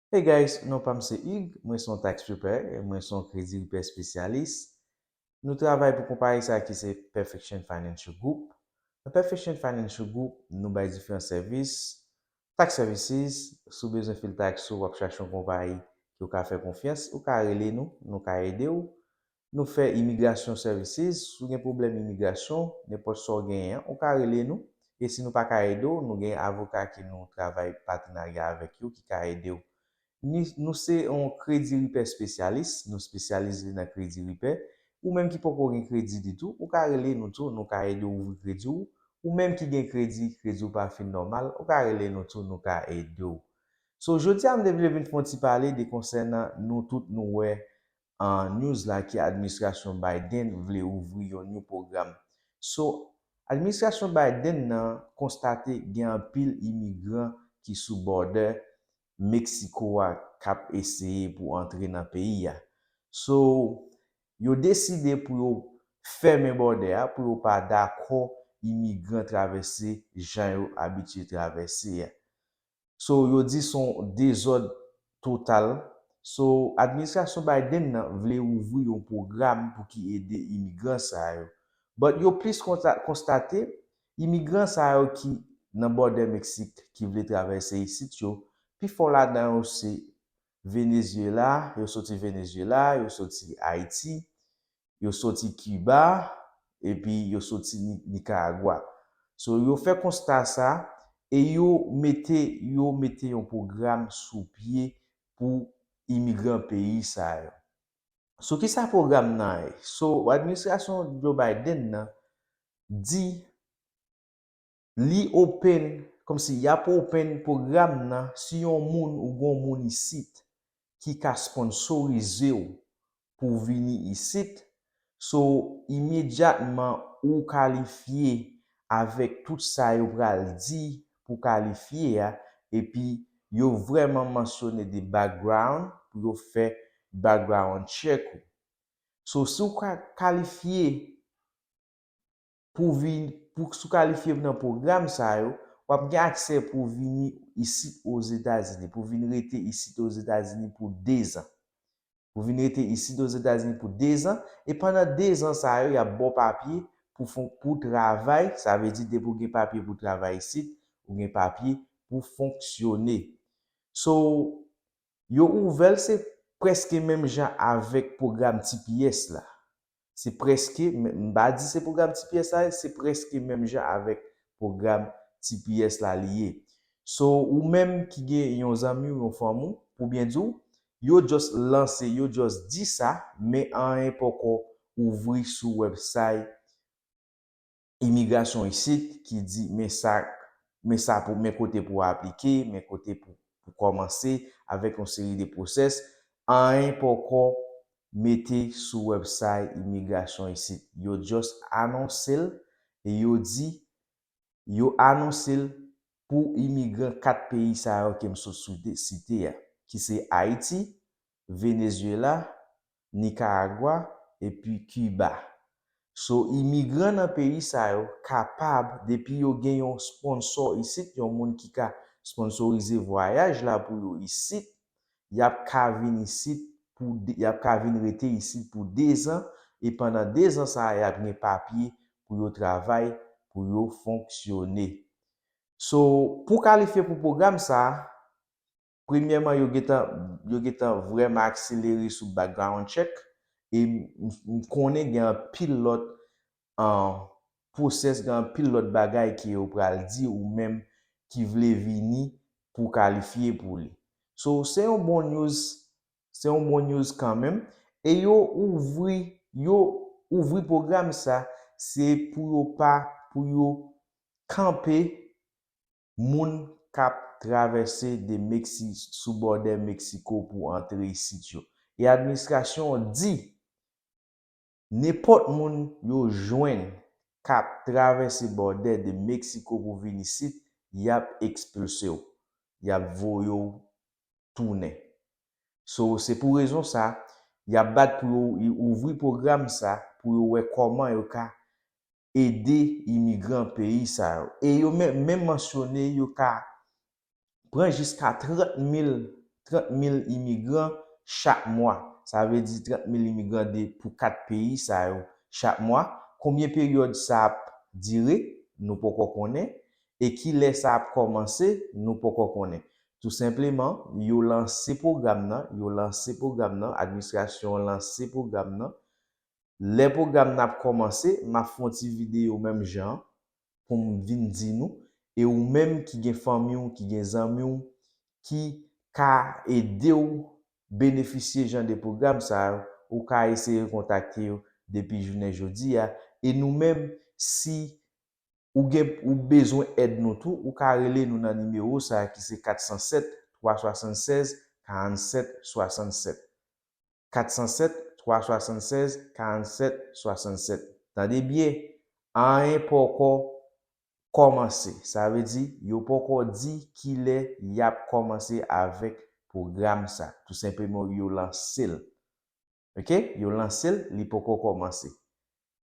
Hey guys, nou pa mse Hugues, mwen son tax preparer, mwen son kredi repair spécialiste. Nou travay pou kompare sa ki se Perfection Financial Group. Nan Perfection Financial Group, nou bay diferent servis, tax services, sou bezon fil tax sou wap chache yon kompare ki ou ka fè konfians, ou ka rele nou, nou ka ede ou. Nou fè immigration services, sou gen problem immigration, nepot so gen yan, ou ka rele nou. E si nou pa ka ede ou, nou gen avokat ki nou travay partenarya avek yo ki ka ede ou. Nou se yon kredi repair spécialiste, nou spécialise nan kredi repair, ou même qui pas gen kredi du tout, ou ka rele nou tou, nou ka ede ou kredi ou même qui gen kredi ou pa fin normal, ou ka rele nou tou, nou ka ede ou. So, jodi am devle vin fon ti pale de konsernan nou tout nou we an news la ki administrasyon Biden vle ouvri yon nou program. So, administrasyon Biden nan konstate gen an pil imigran ki sou border Meksiko a kap eseye pou entre nan peyi ya. So, yo deside pou yo ferme border ya, pou yo pa dako imigran travesse jan yo abitue travesse ya. So, yo di son dezod total. So, administrasyon Biden nan vle ouvri yon program pou ki ede imigran sa yo. But yo plis konstate, imigran sa yo ki nan border Meksik ki vle travesse yisit yo, pi fol la dan yo se Venezuela, yo soti Venezuela, yo soti Haiti, yo soti Cuba, epi yo soti Nicaragua. So, yo fè constat sa, e yo mette yon program sou pied pou imigran peyi sa yo. So, ki sa program nan e? So, administrasyon Joe Biden nan di li open, kom si ya pou open program nan, si yon moun ou gon moun isit ki ka sponsorize ou pou vini isit, so imediatman ou kalifiye avek tout sa yo pral di pou kalifiye ya, epi yo vreman mensyone de background pou yo fe background check ou. So, si ou kalifiye pou sou kalifiye nan program sa yo, wap gen akse pou vini ici aux États-Unis, pour venir rester ici aux États-Unis pour 2 ans. Pour venir rester ici aux États-Unis pour 2 ans, et pendant 2 ans, ça y a bon papier pour travail, ça veut dire pour gen papier pour travailler ici, ou gen papier pour fonctionner. So, yo ouvel c'est presque même genre avec programme TPS là. C'est presque, m'a dit c'est programme TPS là, c'est presque même genre avec programme TPS la liye. So, ou même ki gen yon zami ou yon fami, pou bien dou, yo just lance, yo just di sa, mais an yon poko ouvri sou website immigration ici qui dit mais ça pour mes côtés pour appliquer, mes côtés pour commencer avec une série de process, an yon poko mette sou website immigration ici. Yo just annonce et yo di yo annonce pour immigrants 4 pays sa yo ke mso cité ya, ki se Haïti, Venezuela, Nicaragua et puis Cuba. So, immigrant nan pays sa yo kapab, depi yo gen yon sponsor ici, yon moun ki ka sponsorize voyage la pou yo ici, yap ka vin ici yap ka vin rete ici pour 2 ans, et pendant 2 ans sa yap gen papier pour yo travail, pour yo fonctionner. So, pour qualifier pour programme ça, premièrement, yo getan vraiment accéléré sous background check, et m konnen gen un pilote en process, gen un pilote bagay ki yo pral di ou même qui vle vini pour qualifier pour li. So, c'est un bon news quand même, et yo ouvri programme ça, c'est pour yo camper moun kap traverse de Mexique sous border Mexico pour entrer ici yo. Et administration dit n'importe moun yo joine kap traverse border de Mexico pour venir ici, yap expulsé ou, yap voyo tourner. So, c'est pour raison ça, yap bat pour ouvrir programme ça pour yo wè comment yo ka aider immigrants pays sa yo. Et yo même mentionné yo ka prend jusqu'à 30 000 immigrants chaque mois. Ça veut dire 30 000 immigrants pour 4 pays ça chaque mois. Combien de période ça a duré, nous ne pouvons pas connaître. Et qui laisse ça a commencé, nous ne pouvons pas connaître. Tout simplement, yo lancé programme nan, administration lancé programme nan. Les programmes n'a commencé, m'a fait une vidéo même genre pour me dire nous et ou même qui gen famille ou qui gen amis ou qui ka aider ou bénéficier genre de programme ça ou ka essayer de contacter depuis journée jeudi et nous-mêmes si ou besoin aide nous tout ou ka relé nous dans numéro ça qui c'est 407 376 47 67 407 376 47 67. Tendez bien, rien pas encore commencé. Ça veut dire, yo pas encore dit qu'il est y a commencé avec programme ça. Tout simplement, yo lancé. OK? Yo lancé, li pas encore commencé.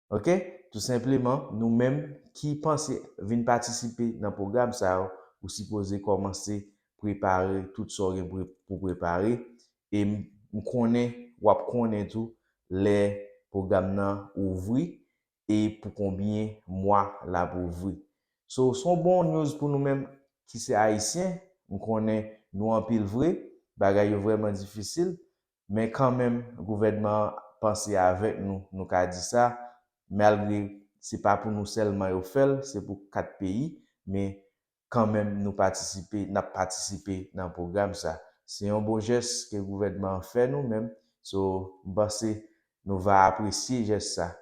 OK? Tout simplement, nous-mêmes qui pensons venir participer dans le programme ça, ou supposé commencer préparer tout ça pour préparer et nous connaît tout les programmes nan ouvri et pour combien mois là pour ouvrir. So son bon news pour nous-mêmes qui c'est haïtien, nous connaît nous en pile vrai, bagay vraiment difficile, mais quand même gouvernement penser avec nous qu'a dit ça malgré c'est pas pour nous seulement au fait, c'est pour 4 pays, mais quand même nous n'a participé dans le programme ça. C'est un beau geste que le gouvernement fait nous-mêmes. So, nous va apprécier geste ça.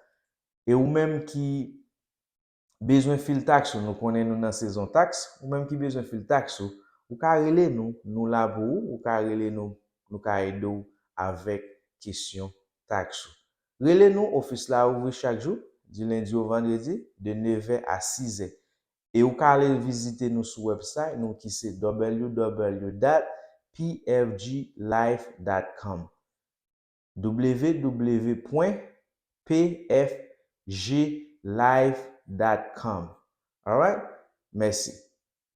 Et ou même qui besoin fil taxe, nous connaissons nous dans saison taxe, ou même qui besoin fil taxe, ou ka relé nous là pour ou ka relé nous ka aider avec question taxe. Relé nous office là ouvert chaque jour du lundi au vendredi de 9h à 6h. Et ou ka aller visiter nous sur website nous qui c'est www.pfglife.com www.pfglife.com. All right? Merci.